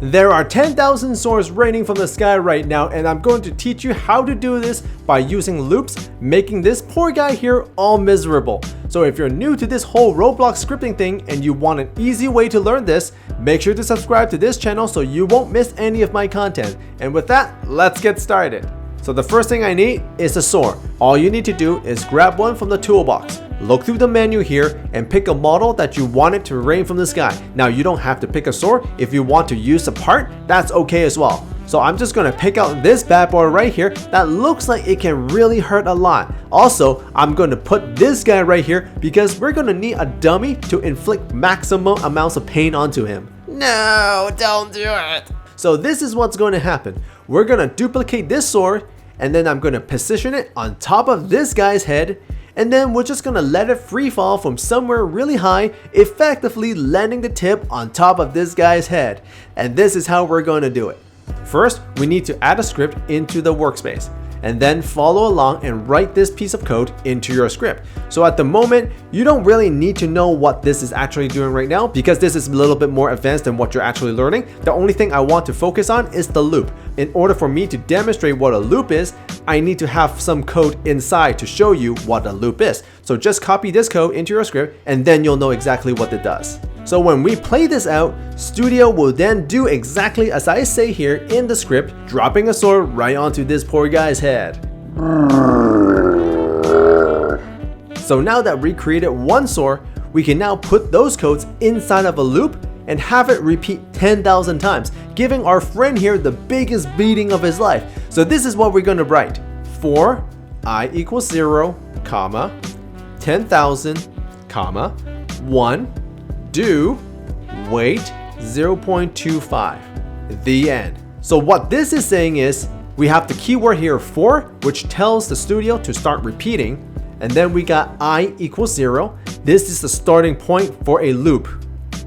There are 10,000 swords raining from the sky right now, and I'm going to teach you how to do this by using loops, making this poor guy here all miserable. So if you're new to this whole Roblox scripting thing and you want an easy way to learn this, make sure to subscribe to this channel so you won't miss any of my content. And with that, let's get started. So the first thing I need is a sword. All you need to do is grab one from the toolbox. Look through the menu here and pick a model that you want it to rain from the sky. Now you don't have to pick a sword. If you want to use a part, that's okay as well. So I'm just going to pick out this bad boy right here that looks like it can really hurt a lot. Also, I'm going to put this guy right here because we're going to need a dummy to inflict maximum amounts of pain onto him. No, don't do it. So this is what's going to happen. We're going to duplicate this sword and then I'm going to position it on top of this guy's head. And then we're just gonna let it free fall from somewhere really high, effectively landing the tip on top of this guy's head. And this is how we're gonna do it. First, we need to add a script into the workspace, and then follow along and write this piece of code into your script. So at the moment, you don't really need to know what this is actually doing right now because this is a little bit more advanced than what you're actually learning. The only thing I want to focus on is the loop. In order for me to demonstrate what a loop is, I need to have some code inside to show you what a loop is. So just copy this code into your script and then you'll know exactly what it does. So when we play this out, Studio will then do exactly as I say here in the script, dropping a sword right onto this poor guy's head. So now that we created one sword, we can now put those codes inside of a loop and have it repeat 10,000 times, giving our friend here the biggest beating of his life. So this is what we're going to write. For I equals 0, comma, 10,000, comma, 1, do, wait, 0.25, the end. So what this is saying is, we have the keyword here for, which tells the Studio to start repeating. And then we got I equals 0. This is the starting point for a loop.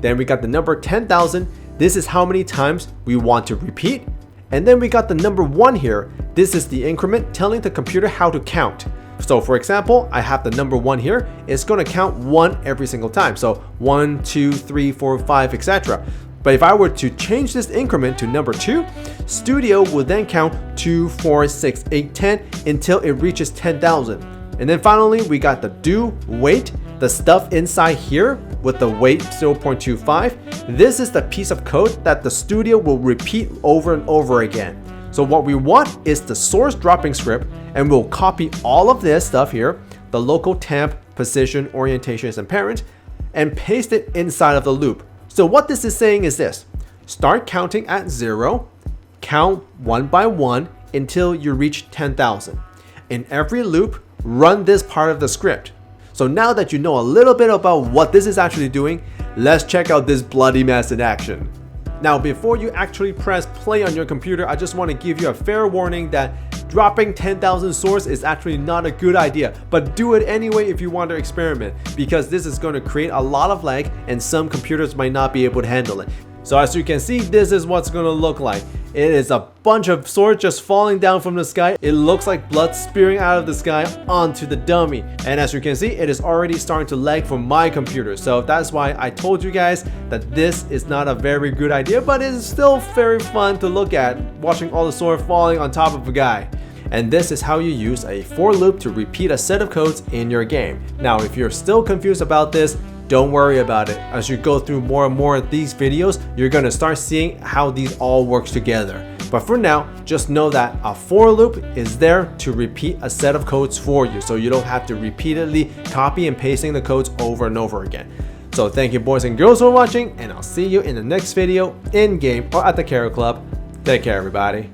Then we got the number 10,000. This is how many times we want to repeat. And then we got the number 1 here. This is the increment telling the computer how to count. So for example, I have the number 1 here. It's going to count 1 every single time. So 1, 2, 3, 4, 5, etc. But if I were to change this increment to number 2, Studio will then count 2, 4, 6, 8, 10 until it reaches 10,000. And then finally, we got the do, wait, the stuff inside here with the wait 0.25. This is the piece of code that the Studio will repeat over and over again. So what we want is the source dropping script, and we'll copy all of this stuff here, the local temp, position, orientations, and parent, and paste it inside of the loop. So what this is saying is this: start counting at 0, count 1 by 1 until you reach 10,000. In every loop, run this part of the script. So now that you know a little bit about what this is actually doing, let's check out this bloody mess in action. Now, before you actually press play on your computer, I just want to give you a fair warning that dropping 10,000 swords is actually not a good idea, but do it anyway if you want to experiment, because this is going to create a lot of lag and some computers might not be able to handle it. So as you can see, this is what's going to look like. It is a bunch of swords just falling down from the sky. It looks like blood spearing out of the sky onto the dummy. And as you can see, it is already starting to lag for my computer. So that's why I told you guys that this is not a very good idea, but it is still very fun to look at, watching all the swords falling on top of a guy. And this is how you use a for loop to repeat a set of codes in your game. Now, if you're still confused about this, don't worry about it. As you go through more and more of these videos, you're going to start seeing how these all work together. But for now, just know that a for loop is there to repeat a set of codes for you, so you don't have to repeatedly copy and pasting the codes over and over again. So thank you boys and girls for watching, and I'll see you in the next video in game or at the Carrot Club. Take care everybody.